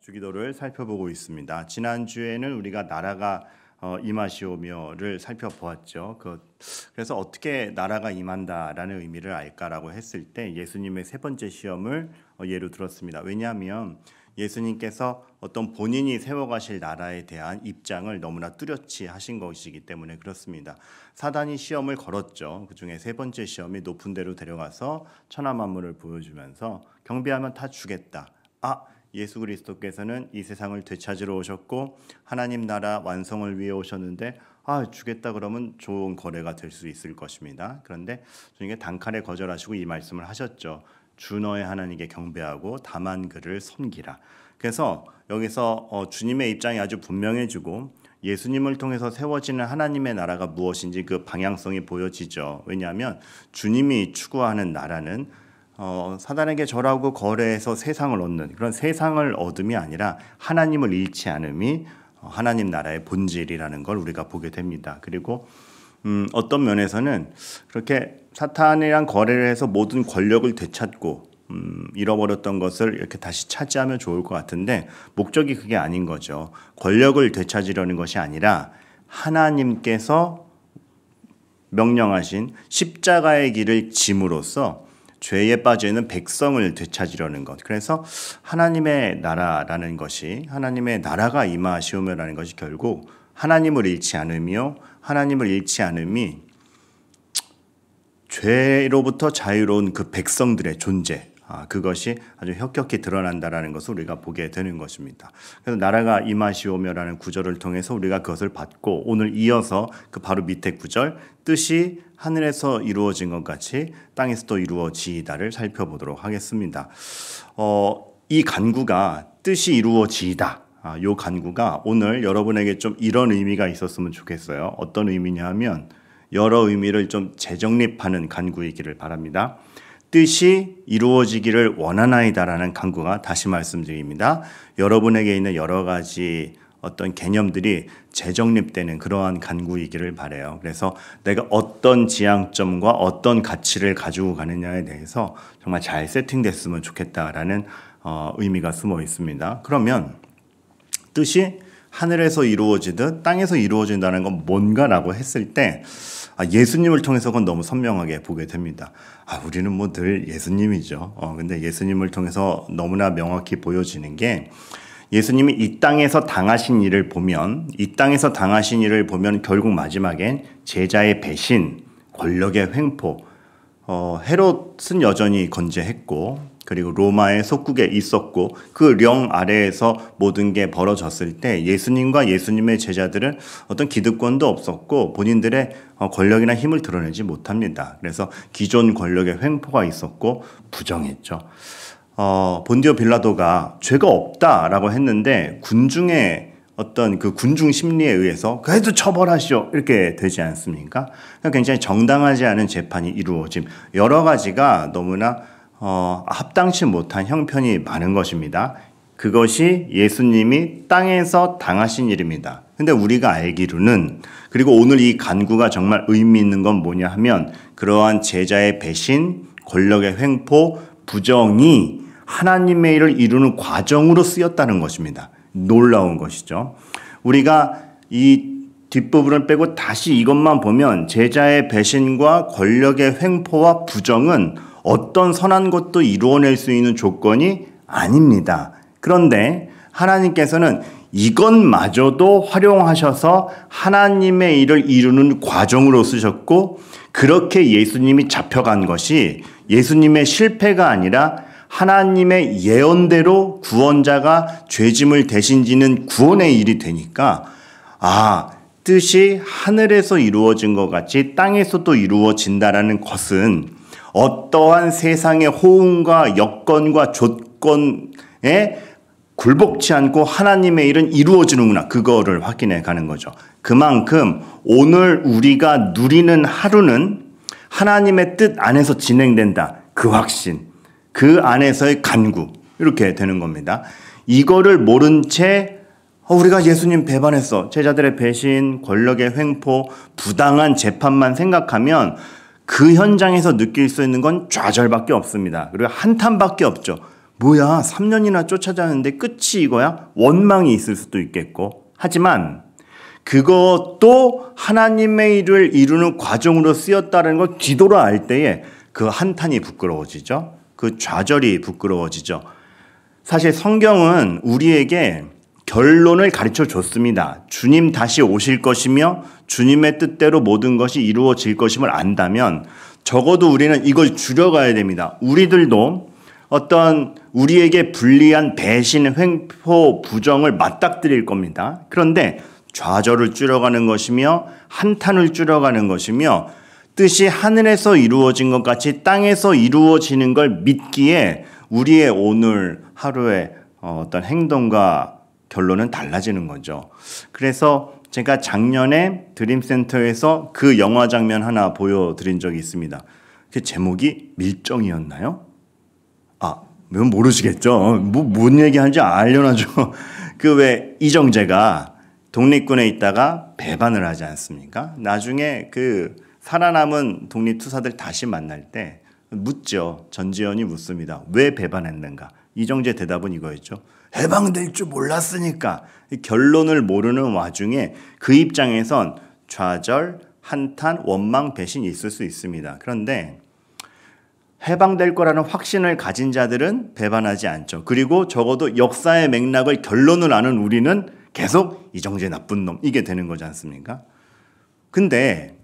주기도를 살펴보고 있습니다. 지난주에는 우리가 나라가 임하시오며를 살펴보았죠. 그래서 어떻게 나라가 임한다라는 의미를 알까라고 했을 때 예수님의 세 번째 시험을 예로 들었습니다. 왜냐하면 예수님께서 어떤 본인이 세워가실 나라에 대한 입장을 너무나 뚜렷이 하신 것이기 때문에 그렇습니다. 사단이 시험을 걸었죠. 그중에 세 번째 시험이 높은 데로 데려가서 천하 만물을 보여주면서 경배하면 다 주겠다. 예수 그리스도께서는 이 세상을 되찾으러 오셨고 하나님 나라 완성을 위해 오셨는데 주겠다 그러면 좋은 거래가 될 수 있을 것입니다. 그런데 주님께 단칼에 거절하시고 이 말씀을 하셨죠. 주 너의 하나님께 경배하고 다만 그를 섬기라. 그래서 여기서 주님의 입장이 아주 분명해지고 예수님을 통해서 세워지는 하나님의 나라가 무엇인지 그 방향성이 보여지죠. 왜냐하면 주님이 추구하는 나라는 사단에게 절하고 거래해서 세상을 얻는 그런 세상을 얻음이 아니라 하나님을 잃지 않음이 하나님 나라의 본질이라는 걸 우리가 보게 됩니다. 그리고 어떤 면에서는 그렇게 사탄이랑 거래를 해서 모든 권력을 되찾고 잃어버렸던 것을 이렇게 다시 차지하면 좋을 것 같은데 목적이 그게 아닌 거죠. 권력을 되찾으려는 것이 아니라 하나님께서 명령하신 십자가의 길을 짐으로써 죄에 빠져있는 백성을 되찾으려는 것. 그래서 하나님의 나라라는 것이 하나님의 나라가 임하시오며라는 것이 결국 하나님을 잃지 않으며 하나님을 잃지 않음이 죄로부터 자유로운 그 백성들의 존재, 그것이 아주 혁혁히 드러난다라는 것을 우리가 보게 되는 것입니다. 그래서 나라가 임하시오며라는 구절을 통해서 우리가 그것을 받고 오늘 이어서 그 바로 밑에 구절 뜻이 하늘에서 이루어진 것 같이 땅에서도 이루어지이다를 살펴보도록 하겠습니다. 이 간구가 뜻이 이루어지이다. 요 간구가 오늘 여러분에게 좀 이런 의미가 있었으면 좋겠어요. 어떤 의미냐 하면 여러 의미를 좀 재정립하는 간구이기를 바랍니다. 뜻이 이루어지기를 원하나이다라는 간구가 다시 말씀드립니다. 여러분에게 있는 여러 가지 어떤 개념들이 재정립되는 그러한 간구이기를 바라요. 그래서 내가 어떤 지향점과 어떤 가치를 가지고 가느냐에 대해서 정말 잘 세팅됐으면 좋겠다라는 의미가 숨어 있습니다. 그러면 뜻이 하늘에서 이루어지듯 땅에서 이루어진다는 건 뭔가라고 했을 때 예수님을 통해서 그건 너무 선명하게 보게 됩니다. 우리는 뭐 늘 예수님이죠. 근데 예수님을 통해서 너무나 명확히 보여지는 게 예수님이 이 땅에서 당하신 일을 보면 결국 마지막엔 제자의 배신, 권력의 횡포, 헤롯은 여전히 건재했고 그리고 로마의 속국에 있었고 그 령 아래에서 모든 게 벌어졌을 때 예수님과 예수님의 제자들은 어떤 기득권도 없었고 본인들의 권력이나 힘을 드러내지 못합니다. 그래서 기존 권력의 횡포가 있었고 부정했죠. 본디오 빌라도가 죄가 없다라고 했는데 군중의 어떤 그 군중 심리에 의해서 그래도 처벌하시오 이렇게 되지 않습니까? 굉장히 정당하지 않은 재판이 이루어짐. 여러 가지가 너무나 합당치 못한 형편이 많은 것입니다. 그것이 예수님이 땅에서 당하신 일입니다. 근데 우리가 알기로는 그리고 오늘 이 간구가 정말 의미 있는 건 뭐냐 하면 그러한 제자의 배신, 권력의 횡포, 부정이 하나님의 일을 이루는 과정으로 쓰였다는 것입니다. 놀라운 것이죠. 우리가 이 뒷부분을 빼고 다시 이것만 보면 제자의 배신과 권력의 횡포와 부정은 어떤 선한 것도 이루어낼 수 있는 조건이 아닙니다. 그런데 하나님께서는 이것마저도 활용하셔서 하나님의 일을 이루는 과정으로 쓰셨고 그렇게 예수님이 잡혀간 것이 예수님의 실패가 아니라 하나님의 예언대로 구원자가 죄짐을 대신 지는 구원의 일이 되니까 뜻이 하늘에서 이루어진 것 같이 땅에서도 이루어진다라는 것은 어떠한 세상의 호응과 여건과 조건에 굴복치 않고 하나님의 일은 이루어지는구나. 그거를 확인해 가는 거죠. 그만큼 오늘 우리가 누리는 하루는 하나님의 뜻 안에서 진행된다. 그 확신, 그 안에서의 간구 이렇게 되는 겁니다. 이거를 모른 채 우리가 예수님 배반했어. 제자들의 배신, 권력의 횡포, 부당한 재판만 생각하면 그 현장에서 느낄 수 있는 건 좌절밖에 없습니다. 그리고 한탄밖에 없죠. 뭐야 3년이나 쫓아다녔는데 끝이 이거야? 원망이 있을 수도 있겠고. 하지만 그것도 하나님의 일을 이루는 과정으로 쓰였다는 걸 뒤돌아 알 때에 그 한탄이 부끄러워지죠. 그 좌절이 부끄러워지죠. 사실 성경은 우리에게 결론을 가르쳐 줬습니다. 주님 다시 오실 것이며 주님의 뜻대로 모든 것이 이루어질 것임을 안다면 적어도 우리는 이걸 줄여가야 됩니다. 우리들도 어떤 우리에게 불리한 배신, 횡포, 부정을 맞닥뜨릴 겁니다. 그런데 좌절을 줄여가는 것이며 한탄을 줄여가는 것이며 뜻이 하늘에서 이루어진 것 같이 땅에서 이루어지는 걸 믿기에 우리의 오늘 하루의 어떤 행동과 결론은 달라지는 거죠. 그래서 제가 작년에 드림센터에서 그 영화 장면 하나 보여드린 적이 있습니다. 그 제목이 밀정이었나요? 왜 모르시겠죠? 뭔 얘기하는지 알려놔줘. 그 왜 이정재가 독립군에 있다가 배반을 하지 않습니까? 나중에 그 살아남은 독립투사들 다시 만날 때 묻죠. 전지현이 묻습니다. 왜 배반했는가? 이정재 대답은 이거였죠. 해방될 줄 몰랐으니까. 결론을 모르는 와중에 그 입장에선 좌절, 한탄, 원망, 배신이 있을 수 있습니다. 그런데 해방될 거라는 확신을 가진 자들은 배반하지 않죠. 그리고 적어도 역사의 맥락을 결론을 아는 우리는 계속 이정재 나쁜 놈 이게 되는 거지 않습니까? 근데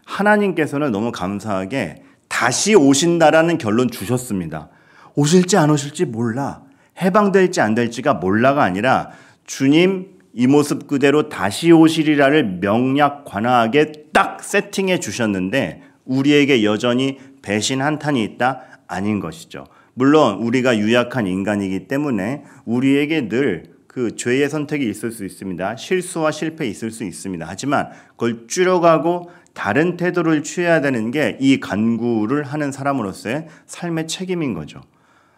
하나님께서는 너무 감사하게 다시 오신다라는 결론 주셨습니다. 오실지 안 오실지 몰라. 해방될지 안 될지가 몰라가 아니라 주님 이 모습 그대로 다시 오시리라를 명약 관하하게 딱 세팅해 주셨는데 우리에게 여전히 배신 한탄이 있다? 아닌 것이죠. 물론 우리가 유약한 인간이기 때문에 우리에게 늘 그 죄의 선택이 있을 수 있습니다. 실수와 실패 있을 수 있습니다. 하지만 그걸 줄여가고 다른 태도를 취해야 되는 게 이 간구를 하는 사람으로서의 삶의 책임인 거죠.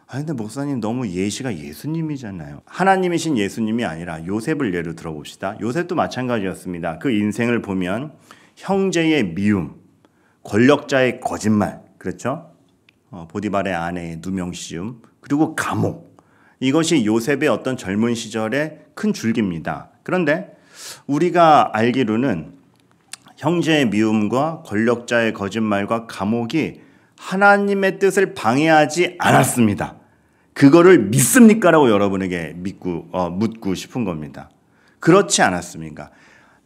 근데 목사님 너무 예시가 예수님이잖아요. 하나님이신 예수님이 아니라 요셉을 예로 들어봅시다. 요셉도 마찬가지였습니다. 그 인생을 보면 형제의 미움, 권력자의 거짓말, 그렇죠? 보디발의 아내의 누명씌움, 그리고 감옥. 이것이 요셉의 어떤 젊은 시절의 큰 줄기입니다. 그런데 우리가 알기로는 형제의 미움과 권력자의 거짓말과 감옥이 하나님의 뜻을 방해하지 않았습니다. 그거를 믿습니까라고 여러분에게 묻고 싶은 겁니다. 그렇지 않았습니까?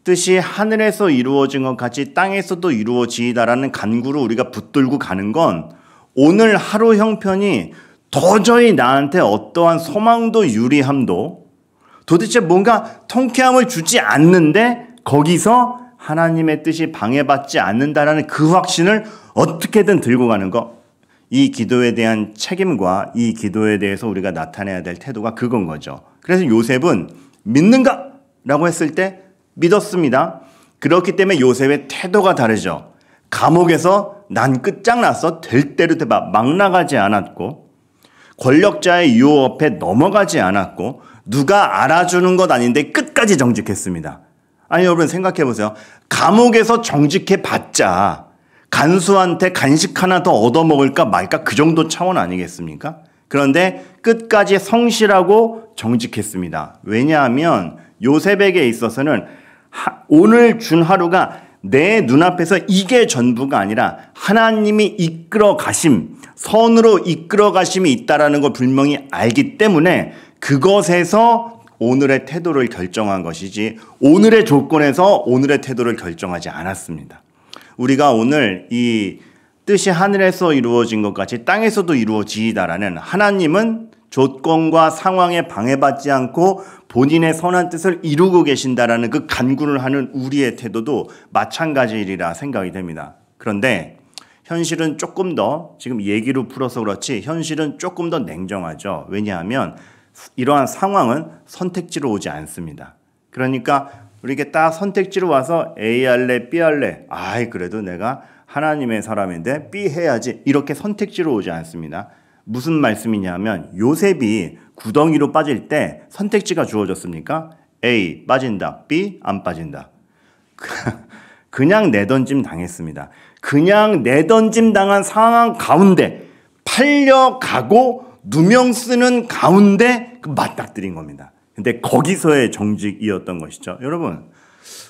뜻이 하늘에서 이루어진 것 같이 땅에서도 이루어지이다라는 간구로 우리가 붙들고 가는 건 오늘 하루 형편이 도저히 나한테 어떠한 소망도 유리함도 도대체 뭔가 통쾌함을 주지 않는데 거기서 하나님의 뜻이 방해받지 않는다라는 그 확신을 어떻게든 들고 가는 것. 이 기도에 대한 책임과 이 기도에 대해서 우리가 나타내야 될 태도가 그건 거죠. 그래서 요셉은 믿는가? 라고 했을 때 믿었습니다. 그렇기 때문에 요셉의 태도가 다르죠. 감옥에서 난 끝장났어. 될 대로 돼봐. 막 나가지 않았고 권력자의 유혹 앞에 넘어가지 않았고 누가 알아주는 것 아닌데 끝까지 정직했습니다. 아니 여러분 생각해 보세요. 감옥에서 정직해 봤자 간수한테 간식 하나 더 얻어먹을까 말까 그 정도 차원 아니겠습니까? 그런데 끝까지 성실하고 정직했습니다. 왜냐하면 요셉에게 있어서는 오늘 준 하루가 내 눈앞에서 이게 전부가 아니라 하나님이 이끌어 가심, 선으로 이끌어 가심이 있다라는 걸 분명히 알기 때문에 그것에서 오늘의 태도를 결정한 것이지 오늘의 조건에서 오늘의 태도를 결정하지 않았습니다. 우리가 오늘 이 뜻이 하늘에서 이루어진 것 같이 땅에서도 이루어지이다라는 하나님은 조건과 상황에 방해받지 않고 본인의 선한 뜻을 이루고 계신다라는 그 간구를 하는 우리의 태도도 마찬가지이리라 생각이 됩니다. 그런데 현실은 조금 더 지금 얘기로 풀어서 그렇지 현실은 조금 더 냉정하죠. 왜냐하면 이러한 상황은 선택지로 오지 않습니다. 그러니까 우리에게 딱 선택지로 와서 A 할래 B 할래 그래도 내가 하나님의 사람인데 B 해야지 이렇게 선택지로 오지 않습니다. 무슨 말씀이냐면 요셉이 구덩이로 빠질 때 선택지가 주어졌습니까? A 빠진다, B 안 빠진다. 그냥 내던짐 당했습니다. 그냥 내던짐 당한 상황 가운데 팔려가고 누명 쓰는 가운데 맞닥뜨린 겁니다. 근데 거기서의 정직이었던 것이죠. 여러분,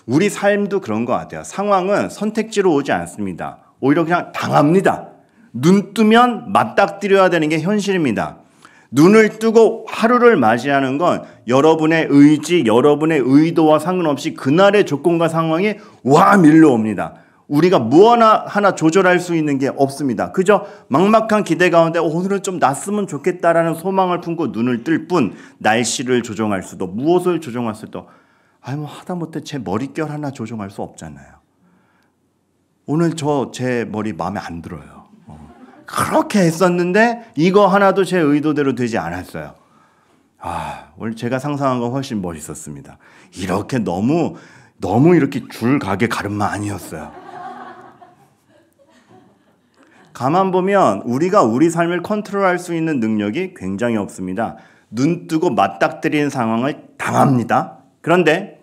우리 삶도 그런 것 같아요. 상황은 선택지로 오지 않습니다. 오히려 그냥 당합니다. 눈 뜨면 맞닥뜨려야 되는 게 현실입니다. 눈을 뜨고 하루를 맞이하는 건 여러분의 의지, 여러분의 의도와 상관없이 그날의 조건과 상황이 와 밀려옵니다. 우리가 하나 조절할 수 있는 게 없습니다. 그저 막막한 기대 가운데 오늘은 좀 났으면 좋겠다라는 소망을 품고 눈을 뜰 뿐 날씨를 조정할 수도 무엇을 조정할 수도 하다못해 제 머릿결 하나 조정할 수 없잖아요. 오늘 제 머리 마음에 안 들어요. 그렇게 했었는데 이거 하나도 제 의도대로 되지 않았어요. 오늘 제가 상상한 건 훨씬 멋있었습니다. 이렇게 너무 이렇게 줄 가게 가름만 아니었어요. 가만 보면 우리가 우리 삶을 컨트롤할 수 있는 능력이 굉장히 없습니다. 눈 뜨고 맞닥뜨리는 상황을 당합니다. 그런데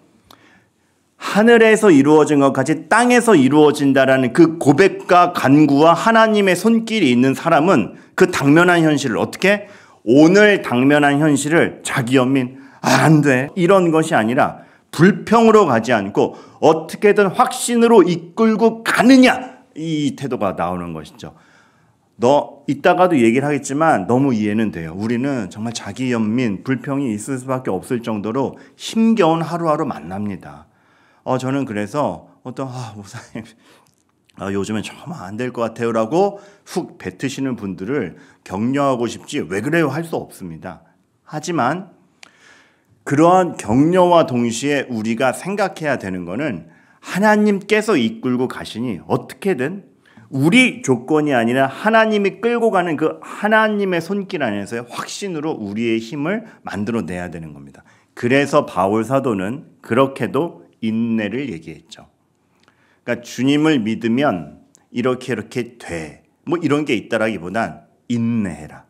하늘에서 이루어진 것 같이 땅에서 이루어진다라는 그 고백과 간구와 하나님의 손길이 있는 사람은 그 당면한 현실을 어떻게? 오늘 당면한 현실을 자기 연민 안 돼 이런 것이 아니라 불평으로 가지 않고 어떻게든 확신으로 이끌고 가느냐 이 태도가 나오는 것이죠. 이따가도 얘기를 하겠지만 너무 이해는 돼요. 우리는 정말 자기 연민, 불평이 있을 수밖에 없을 정도로 힘겨운 하루하루 만납니다. 저는 그래서 목사님, 요즘엔 정말 안 될 것 같아요 라고 훅 뱉으시는 분들을 격려하고 싶지 왜 그래요 할 수 없습니다. 하지만 그러한 격려와 동시에 우리가 생각해야 되는 것은 하나님께서 이끌고 가시니 어떻게든 우리 조건이 아니라 하나님이 끌고 가는 그 하나님의 손길 안에서의 확신으로 우리의 힘을 만들어내야 되는 겁니다. 그래서 바울 사도는 그렇게도 인내를 얘기했죠. 그러니까 주님을 믿으면 이렇게 돼. 이런 게 있다라기보단 인내해라.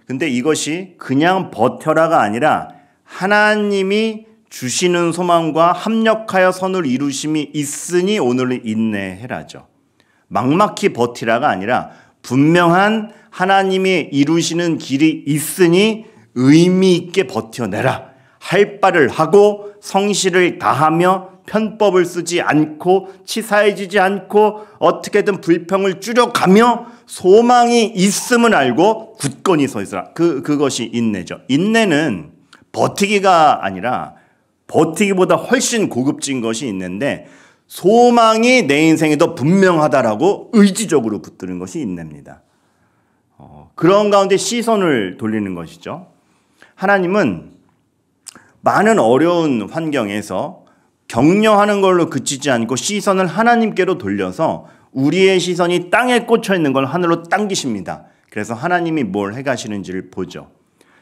근데 이것이 그냥 버텨라가 아니라 하나님이 주시는 소망과 합력하여 선을 이루심이 있으니 오늘은 인내해라죠. 막막히 버티라가 아니라 분명한 하나님이 이루시는 길이 있으니 의미 있게 버텨내라. 할 바를 하고 성실을 다하며 편법을 쓰지 않고 치사해지지 않고 어떻게든 불평을 줄여가며 소망이 있음을 알고 굳건히 서 있어라. 그것이 인내죠. 인내는 버티기가 아니라 버티기보다 훨씬 고급진 것이 있는데 소망이 내 인생에 더 분명하다라고 의지적으로 붙드는 것이 인내입니다. 그런 가운데 시선을 돌리는 것이죠. 하나님은 많은 어려운 환경에서 격려하는 걸로 그치지 않고 시선을 하나님께로 돌려서 우리의 시선이 땅에 꽂혀 있는 걸 하늘로 당기십니다. 그래서 하나님이 뭘 해가시는지를 보죠.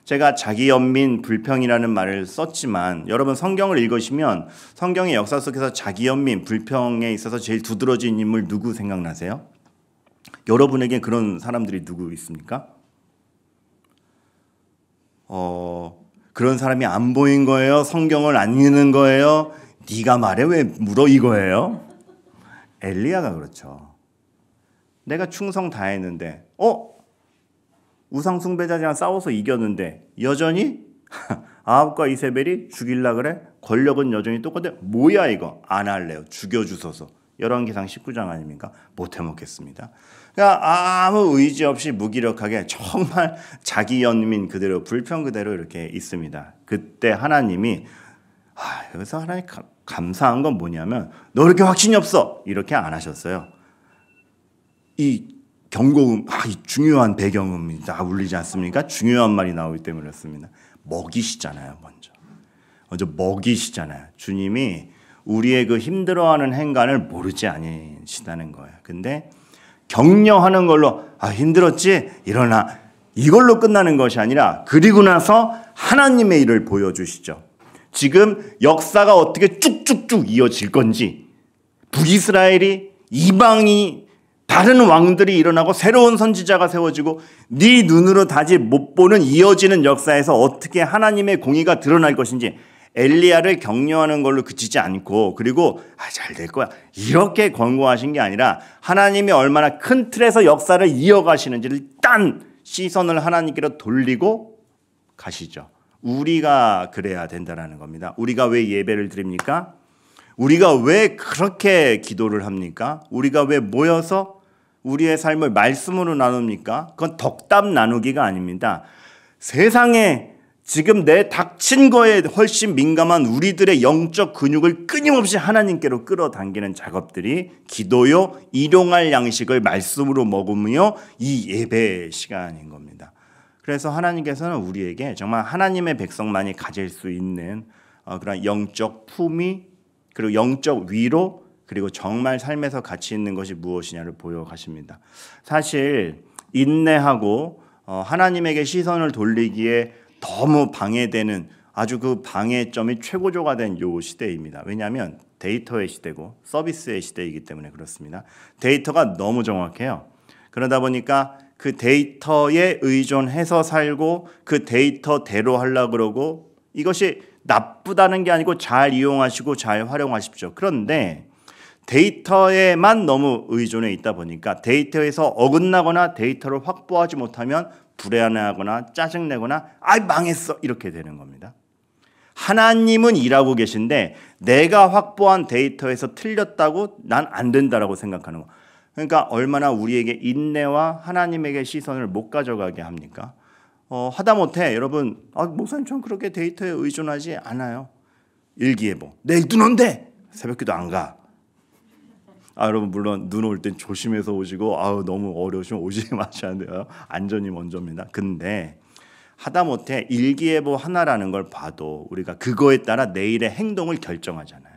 제가 자기 연민 불평이라는 말을 썼지만 여러분 성경을 읽으시면 성경의 역사 속에서 자기 연민 불평에 있어서 제일 두드러진 인물 누구 생각나세요? 여러분에게 그런 사람들이 누구 있습니까? 그런 사람이 안 보인 거예요? 성경을 안 읽는 거예요? 네가 말해 왜 물어 이거예요? 엘리야가 그렇죠. 내가 충성 다했는데 우상 숭배자들이랑 싸워서 이겼는데 여전히 아합과 이세벨이 죽일라 그래? 권력은 여전히 똑같아? 뭐야 이거? 안 할래요. 죽여주소서. 열왕기상 19장 아닙니까? 못 해먹겠습니다. 그러니까 아무 의지 없이 무기력하게 정말 자기 연민 그대로 불평 그대로 이렇게 있습니다. 그때 하나님이 여기서 하나님 감사한 건 뭐냐면 너 이렇게 확신이 없어 이렇게 안 하셨어요. 이 경고음, 이 중요한 배경음이 다 울리지 않습니까? 중요한 말이 나오기 때문에 그렇습니다. 먹이시잖아요, 먼저 먹이시잖아요. 주님이 우리의 그 힘들어하는 행간을 모르지 않으시다는 거예요. 근데 격려하는 걸로 힘들었지? 일어나. 이걸로 끝나는 것이 아니라 그리고 나서 하나님의 일을 보여주시죠. 지금 역사가 어떻게 쭉쭉쭉 이어질 건지 북이스라엘이 이방이 다른 왕들이 일어나고 새로운 선지자가 세워지고 네 눈으로 다시 못 보는 이어지는 역사에서 어떻게 하나님의 공의가 드러날 것인지 엘리야를 격려하는 걸로 그치지 않고 그리고 잘 될 거야 이렇게 권고하신 게 아니라 하나님이 얼마나 큰 틀에서 역사를 이어가시는지를 딱 시선을 하나님께로 돌리고 가시죠. 우리가 그래야 된다는 겁니다. 우리가 왜 예배를 드립니까? 우리가 왜 그렇게 기도를 합니까? 우리가 왜 모여서 우리의 삶을 말씀으로 나눕니까? 그건 덕담 나누기가 아닙니다. 세상에 지금 내 닥친 거에 훨씬 민감한 우리들의 영적 근육을 끊임없이 하나님께로 끌어당기는 작업들이 기도요, 일용할 양식을 말씀으로 먹으며 이 예배 시간인 겁니다. 그래서 하나님께서는 우리에게 정말 하나님의 백성만이 가질 수 있는 그런 영적 품위, 그리고 영적 위로, 그리고 정말 삶에서 가치 있는 것이 무엇이냐를 보여가십니다. 사실 인내하고 하나님에게 시선을 돌리기에 너무 방해되는 아주 그 방해점이 최고조가 된 요 시대입니다. 왜냐하면 데이터의 시대고 서비스의 시대이기 때문에 그렇습니다. 데이터가 너무 정확해요. 그러다 보니까 그 데이터에 의존해서 살고 그 데이터대로 하려고 그러고, 이것이 나쁘다는 게 아니고 잘 이용하시고 잘 활용하십시오. 그런데 데이터에만 너무 의존해 있다 보니까 데이터에서 어긋나거나 데이터를 확보하지 못하면 불안해하거나 짜증내거나 아이 망했어 이렇게 되는 겁니다. 하나님은 일하고 계신데 내가 확보한 데이터에서 틀렸다고 난 안 된다라고 생각하는 거. 그러니까 얼마나 우리에게 인내와 하나님에게 시선을 못 가져가게 합니까? 하다못해 여러분, 목사님 전 그렇게 데이터에 의존하지 않아요. 일기예보. 내일 눈 온대. 새벽기도 안 가. 여러분 물론 눈 올 땐 조심해서 오시고 너무 어려우시면 오지 마셔야 돼요. 안전이 먼저입니다. 근데 하다못해 일기예보 하나라는 걸 봐도 우리가 그거에 따라 내일의 행동을 결정하잖아요.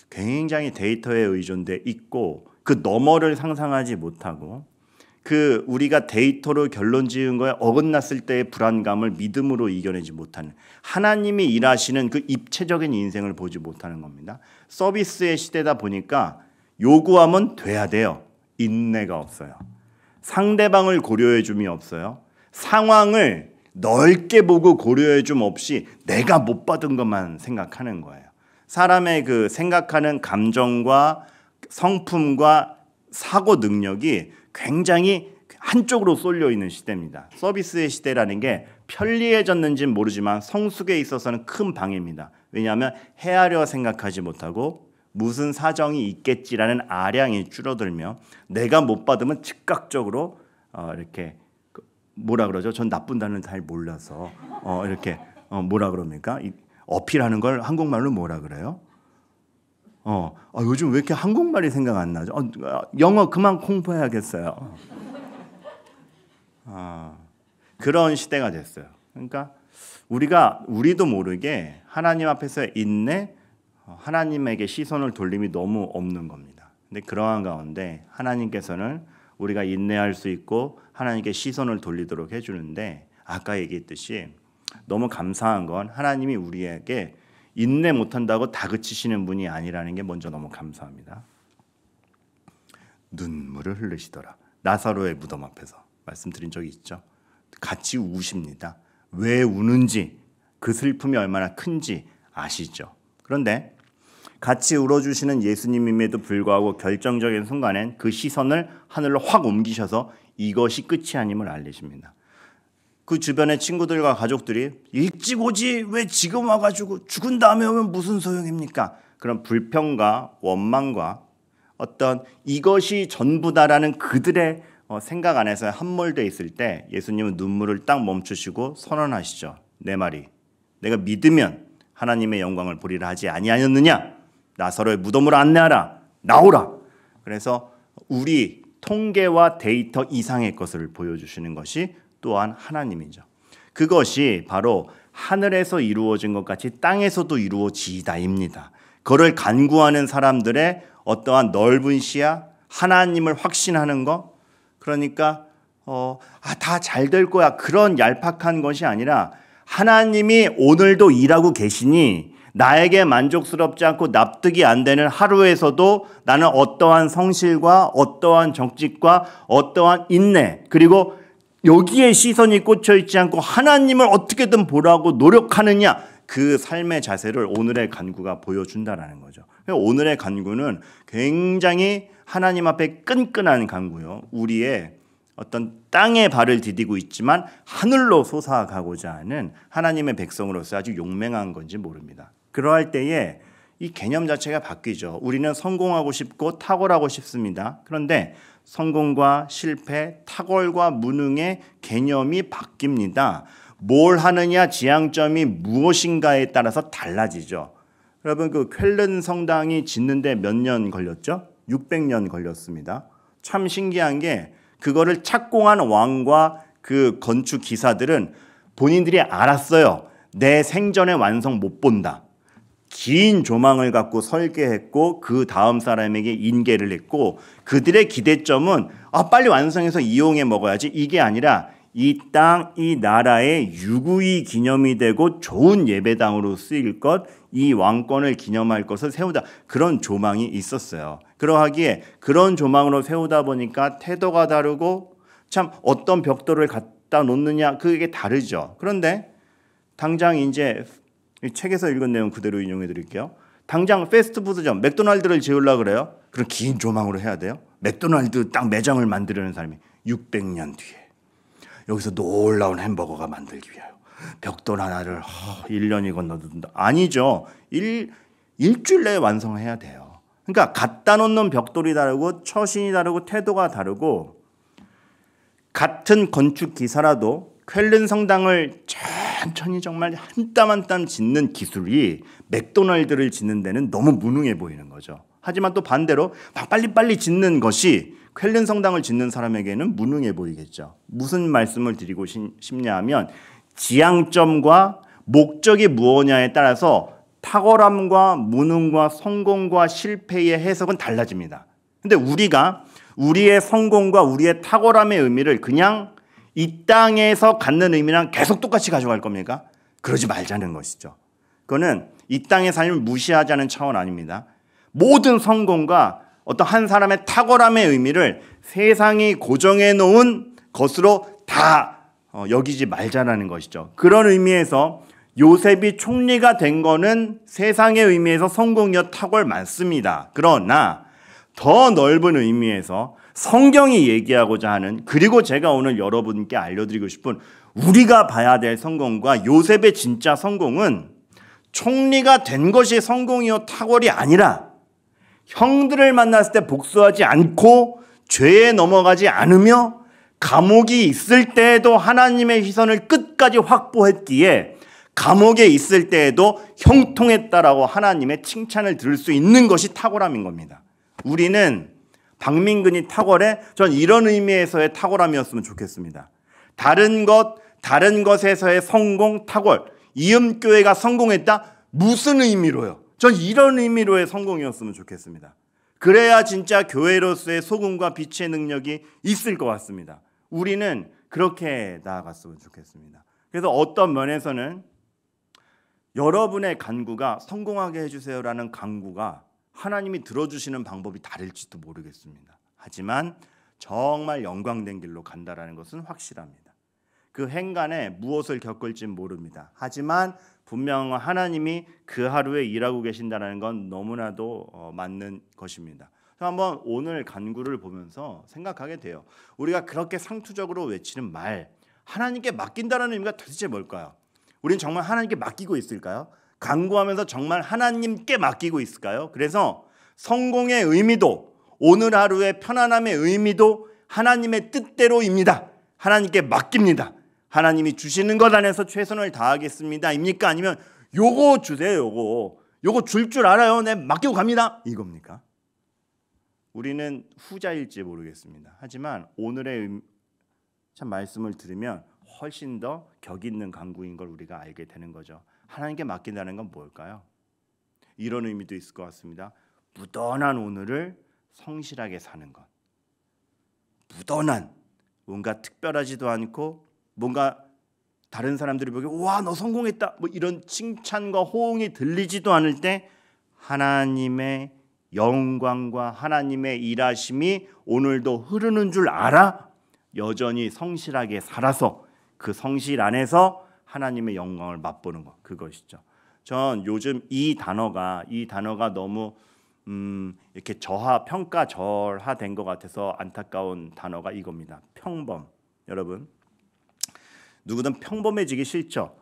굉장히 데이터에 의존돼 있고 그 너머를 상상하지 못하고 그 우리가 데이터로 결론 지은 거에 어긋났을 때의 불안감을 믿음으로 이겨내지 못하는, 하나님이 일하시는 그 입체적인 인생을 보지 못하는 겁니다. 서비스의 시대다 보니까 요구하면 돼야 돼요. 인내가 없어요. 상대방을 고려해 줌이 없어요. 상황을 넓게 보고 고려해 줌 없이 내가 못 받은 것만 생각하는 거예요. 사람의 그 생각하는 감정과 성품과 사고 능력이 굉장히 한쪽으로 쏠려 있는 시대입니다. 서비스의 시대라는 게 편리해졌는지는 모르지만 성숙에 있어서는 큰 방해입니다. 왜냐하면 헤아려 생각하지 못하고 무슨 사정이 있겠지라는 아량이 줄어들며 내가 못 받으면 즉각적으로 이렇게 뭐라 그러죠? 전 나쁜 단어는 잘 몰라서 이렇게 뭐라 그럽니까? 어필하는 걸 한국말로 뭐라 그래요? 요즘 왜 이렇게 한국말이 생각 안 나죠? 영어 그만 공부해야겠어요. 그런 시대가 됐어요. 그러니까 우리도 모르게 하나님 앞에서 인내, 하나님에게 시선을 돌림이 너무 없는 겁니다. 근데 그러한 가운데 하나님께서는 우리가 인내할 수 있고 하나님께 시선을 돌리도록 해주는데, 아까 얘기했듯이 너무 감사한 건 하나님이 우리에게 인내 못한다고 다그치시는 분이 아니라는 게 먼저 너무 감사합니다. 눈물을 흘리시더라. 나사로의 무덤 앞에서 말씀드린 적이 있죠. 같이 우십니다. 왜 우는지, 그 슬픔이 얼마나 큰지 아시죠? 그런데 같이 울어주시는 예수님임에도 불구하고 결정적인 순간엔 그 시선을 하늘로 확 옮기셔서 이것이 끝이 아님을 알리십니다. 그 주변의 친구들과 가족들이 일찍 오지 왜 지금 와가지고 죽은 다음에 오면 무슨 소용입니까? 그런 불평과 원망과 어떤 이것이 전부다라는 그들의 생각 안에서 함몰되어 있을 때 예수님은 눈물을 딱 멈추시고 선언하시죠. 내 말이 내가 믿으면 하나님의 영광을 보리라 하지 아니하였느냐? 나사로의 무덤으로 안내하라. 나오라. 그래서 우리 통계와 데이터 이상의 것을 보여주시는 것이 또한 하나님이죠. 그것이 바로 하늘에서 이루어진 것 같이 땅에서도 이루어지다입니다. 그를 간구하는 사람들의 어떠한 넓은 시야, 하나님을 확신하는 것, 그러니까 다 잘 될 거야 그런 얄팍한 것이 아니라 하나님이 오늘도 일하고 계시니 나에게 만족스럽지 않고 납득이 안 되는 하루에서도 나는 어떠한 성실과 어떠한 정직과 어떠한 인내, 그리고 여기에 시선이 꽂혀 있지 않고 하나님을 어떻게든 보라고 노력하느냐, 그 삶의 자세를 오늘의 간구가 보여준다라는 거죠. 오늘의 간구는 굉장히 하나님 앞에 끈끈한 간구요. 우리의 어떤 땅에 발을 디디고 있지만 하늘로 솟아가고자 하는 하나님의 백성으로서 아주 용맹한 건지 모릅니다. 그러할 때에 이 개념 자체가 바뀌죠. 우리는 성공하고 싶고 탁월하고 싶습니다. 그런데 성공과 실패, 탁월과 무능의 개념이 바뀝니다. 뭘 하느냐, 지향점이 무엇인가에 따라서 달라지죠. 여러분, 그 쾰른 성당이 짓는데 몇 년 걸렸죠? 600년 걸렸습니다. 참 신기한 게 그거를 착공한 왕과 그 건축 기사들은 본인들이 알았어요. 내 생전에 완성 못 본다. 긴 조망을 갖고 설계했고 그 다음 사람에게 인계를 했고 그들의 기대점은 빨리 완성해서 이용해 먹어야지, 이게 아니라 이 땅, 이 나라의 유구의 기념이 되고 좋은 예배당으로 쓰일 것, 이 왕권을 기념할 것을 세우다, 그런 조망이 있었어요. 그러하기에 그런 조망으로 세우다 보니까 태도가 다르고 참 어떤 벽돌을 갖다 놓느냐 그게 다르죠. 그런데 당장 이제 책에서 읽은 내용 그대로 인용해 드릴게요. 당장 패스트푸드점 맥도날드를 지으려고 그래요. 그럼 긴 조망으로 해야 돼요. 맥도날드 딱 매장을 만들려는 사람이 600년 뒤에 여기서 놀라운 햄버거가 만들기 위하여 벽돌 하나를 1년이 건너든다. 아니죠. 일주일 내에 완성해야 돼요. 그러니까 갖다 놓는 벽돌이 다르고 처신이 다르고 태도가 다르고, 같은 건축 기사라도 쾰른 성당을 천천히 정말 한 땀 한 땀 짓는 기술이 맥도날드를 짓는 데는 너무 무능해 보이는 거죠. 하지만 또 반대로 빨리빨리 짓는 것이 쾰른 성당을 짓는 사람에게는 무능해 보이겠죠. 무슨 말씀을 드리고 싶냐 하면 지향점과 목적이 무엇냐에 따라서 탁월함과 무능과 성공과 실패의 해석은 달라집니다. 근데 우리가 우리의 성공과 우리의 탁월함의 의미를 그냥 이 땅에서 갖는 의미랑 계속 똑같이 가져갈 겁니까? 그러지 말자는 것이죠. 그거는 이 땅의 삶을 무시하자는 차원 아닙니다. 모든 성공과 어떤 한 사람의 탁월함의 의미를 세상이 고정해 놓은 것으로 다 여기지 말자라는 것이죠. 그런 의미에서 요셉이 총리가 된 거는 세상의 의미에서 성공이요 탁월 맞습니다. 그러나 더 넓은 의미에서 성경이 얘기하고자 하는, 그리고 제가 오늘 여러분께 알려드리고 싶은 우리가 봐야 될 성공과 요셉의 진짜 성공은 총리가 된 것이 성공이요 탁월이 아니라 형들을 만났을 때 복수하지 않고 죄에 넘어가지 않으며 감옥이 있을 때에도 하나님의 시선을 끝까지 확보했기에 감옥에 있을 때에도 형통했다라고 하나님의 칭찬을 들을 수 있는 것이 탁월함인 겁니다. 우리는 박민근이 탁월해? 전 이런 의미에서의 탁월함이었으면 좋겠습니다. 다른 것에서의 성공, 탁월. 이음교회가 성공했다? 무슨 의미로요? 전 이런 의미로의 성공이었으면 좋겠습니다. 그래야 진짜 교회로서의 소금과 빛의 능력이 있을 것 같습니다. 우리는 그렇게 나아갔으면 좋겠습니다. 그래서 어떤 면에서는 여러분의 간구가 성공하게 해주세요라는 간구가 하나님이 들어주시는 방법이 다를지도 모르겠습니다. 하지만 정말 영광된 길로 간다라는 것은 확실합니다. 그 행간에 무엇을 겪을지 모릅니다. 하지만 분명 하나님이 그 하루에 일하고 계신다는 건 너무나도 맞는 것입니다. 한번 오늘 간구를 보면서 생각하게 돼요. 우리가 그렇게 상투적으로 외치는 말, 하나님께 맡긴다는 의미가 도대체 뭘까요? 우리는 정말 하나님께 맡기고 있을까요? 간구하면서 정말 하나님께 맡기고 있을까요? 그래서 성공의 의미도, 오늘 하루의 편안함의 의미도 하나님의 뜻대로입니다. 하나님께 맡깁니다. 하나님이 주시는 것 안에서 최선을 다하겠습니다. 입니까? 아니면 요거 주세요. 요거 줄 알아요. 네, 맡기고 갑니다. 이겁니까? 우리는 후자일지 모르겠습니다. 하지만 오늘의 참 말씀을 들으면 훨씬 더 격 있는 간구인 걸 우리가 알게 되는 거죠. 하나님께 맡긴다는 건 뭘까요? 이런 의미도 있을 것 같습니다. 무던한 오늘을 성실하게 사는 것. 무던한, 뭔가 특별하지도 않고 뭔가 다른 사람들이 보기에 와, 너 성공했다, 뭐 이런 칭찬과 호응이 들리지도 않을 때 하나님의 영광과 하나님의 일하심이 오늘도 흐르는 줄 알아 여전히 성실하게 살아서 그 성실 안에서 하나님의 영광을 맛보는 것, 그것이죠. 전 요즘 이 단어가 너무 이렇게 평가절하된 것 같아서 안타까운 단어가 이겁니다. 평범. 여러분, 누구든 평범해지기 싫죠.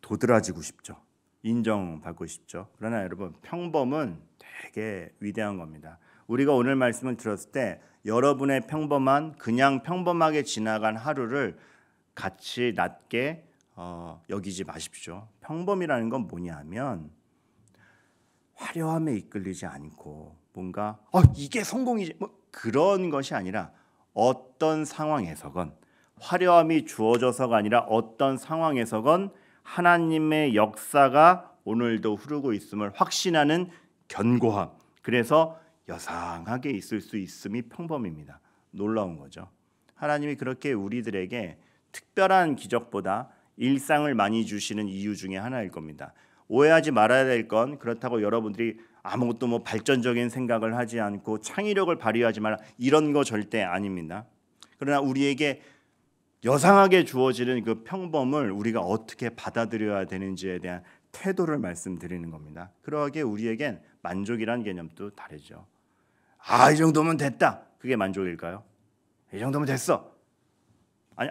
도드라지고 싶죠. 인정받고 싶죠. 그러나 여러분, 평범은 되게 위대한 겁니다. 우리가 오늘 말씀을 들었을 때 여러분의 그냥 평범하게 지나간 하루를 같이 낮게 여기지 마십시오. 평범이라는 건 뭐냐면 화려함에 이끌리지 않고 뭔가 이게 성공이지 뭐 그런 것이 아니라 어떤 상황에서건 화려함이 주어져서가 아니라 어떤 상황에서건 하나님의 역사가 오늘도 흐르고 있음을 확신하는 견고함. 그래서 여상하게 있을 수 있음이 평범입니다. 놀라운 거죠. 하나님이 그렇게 우리들에게 특별한 기적보다 일상을 많이 주시는 이유 중에 하나일 겁니다. 오해하지 말아야 될 건 그렇다고 여러분들이 아무것도 뭐 발전적인 생각을 하지 않고 창의력을 발휘하지 마라 이런 거 절대 아닙니다. 그러나 우리에게 여상하게 주어지는 그 평범을 우리가 어떻게 받아들여야 되는지에 대한 태도를 말씀드리는 겁니다. 그러하기에 우리에겐 만족이라는 개념도 다르죠. 이 정도면 됐다. 그게 만족일까요? 이 정도면 됐어. 아니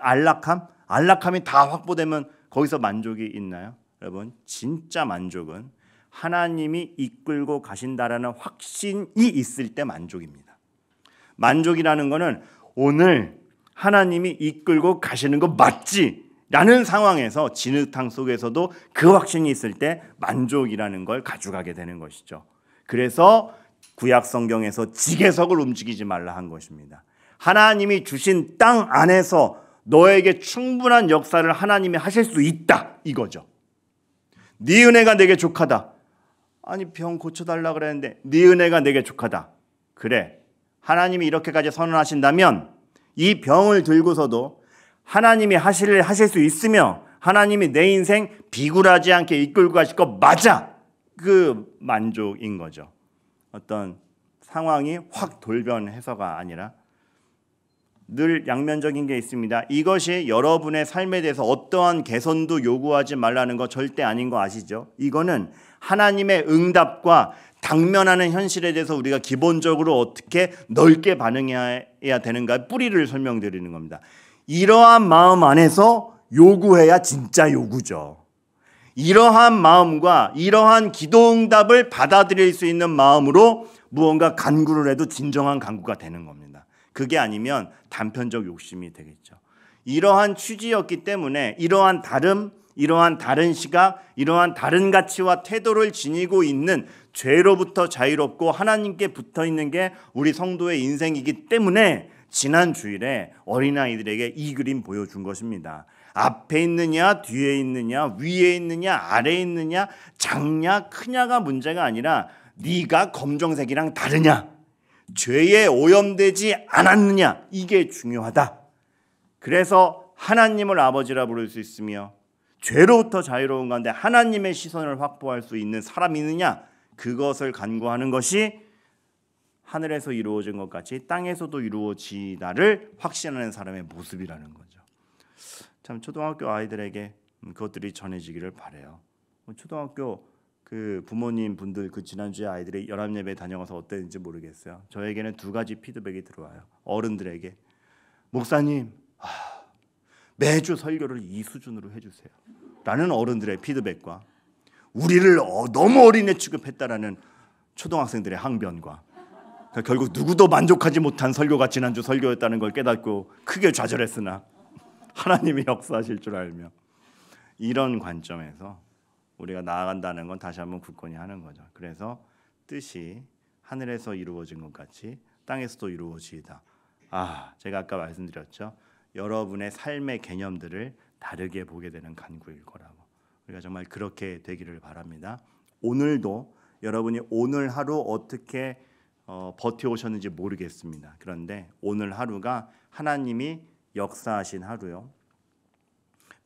안락함이 다 확보되면 거기서 만족이 있나요? 여러분, 진짜 만족은 하나님이 이끌고 가신다라는 확신이 있을 때 만족입니다. 만족이라는 거는 오늘 하나님이 이끌고 가시는 거 맞지? 라는 상황에서 진흙탕 속에서도 그 확신이 있을 때 만족이라는 걸 가져가게 되는 것이죠. 그래서 구약 성경에서 지게석을 움직이지 말라 한 것입니다. 하나님이 주신 땅 안에서 너에게 충분한 역사를 하나님이 하실 수 있다 이거죠. 네 은혜가 내게 족하다. 아니 병 고쳐달라 그랬는데 네 은혜가 내게 족하다. 그래, 하나님이 이렇게까지 선언하신다면 이 병을 들고서도 하나님이 하실 수 있으며 하나님이 내 인생 비굴하지 않게 이끌고 가실 거 맞아. 그 만족인 거죠. 어떤 상황이 확 돌변해서가 아니라 늘 양면적인 게 있습니다. 이것이 여러분의 삶에 대해서 어떠한 개선도 요구하지 말라는 거 절대 아닌 거 아시죠? 이거는 하나님의 응답과 당면하는 현실에 대해서 우리가 기본적으로 어떻게 넓게 반응해야 되는가 뿌리를 설명드리는 겁니다. 이러한 마음 안에서 요구해야 진짜 요구죠. 이러한 마음과 이러한 기도응답을 받아들일 수 있는 마음으로 무언가 간구를 해도 진정한 간구가 되는 겁니다. 그게 아니면 단편적 욕심이 되겠죠. 이러한 취지였기 때문에 이러한 다른 시각, 이러한 다른 가치와 태도를 지니고 있는 죄로부터 자유롭고 하나님께 붙어있는 게 우리 성도의 인생이기 때문에 지난 주일에 어린아이들에게 이 그림 보여준 것입니다. 앞에 있느냐 뒤에 있느냐 위에 있느냐 아래에 있느냐 작냐 크냐가 문제가 아니라 네가 검정색이랑 다르냐 죄에 오염되지 않았느냐 이게 중요하다. 그래서 하나님을 아버지라 부를 수 있으며 죄로부터 자유로운 가운데 하나님의 시선을 확보할 수 있는 사람이 있느냐 그것을 간구하는 것이 하늘에서 이루어진 것 같이 땅에서도 이루어지다를 확신하는 사람의 모습이라는 거죠. 참 초등학교 아이들에게 그것들이 전해지기를 바라요. 초등학교 그 부모님 분들 그 지난주에 아이들이 연합예배 다녀가서 어땠는지 모르겠어요. 저에게는 두 가지 피드백이 들어와요. 어른들에게 목사님 매주 설교를 이 수준으로 해주세요 라는 어른들의 피드백과 우리를 너무 어린애 취급했다라는 초등학생들의 항변과 결국 누구도 만족하지 못한 설교가 지난주 설교였다는 걸 깨닫고 크게 좌절했으나 하나님이 역사하실 줄 알며 이런 관점에서 우리가 나아간다는 건 다시 한번 굳건히 하는 거죠. 그래서 뜻이 하늘에서 이루어진 것 같이 땅에서도 이루어지이다. 제가 아까 말씀드렸죠. 여러분의 삶의 개념들을 다르게 보게 되는 간구일 거라고. 우리가 정말 그렇게 되기를 바랍니다. 오늘도 여러분이 오늘 하루 어떻게 버텨오셨는지 모르겠습니다. 그런데 오늘 하루가 하나님이 역사하신 하루요.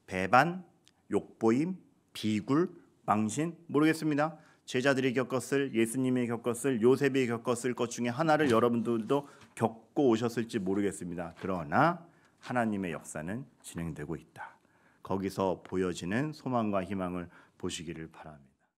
배반, 욕보임, 비굴, 망신 모르겠습니다. 제자들이 겪었을 예수님이 겪었을 요셉이 겪었을 것 중에 하나를 여러분들도 겪고 오셨을지 모르겠습니다. 그러나 하나님의 역사는 진행되고 있다. 거기서 보여지는 소망과 희망을 보시기를 바랍니다.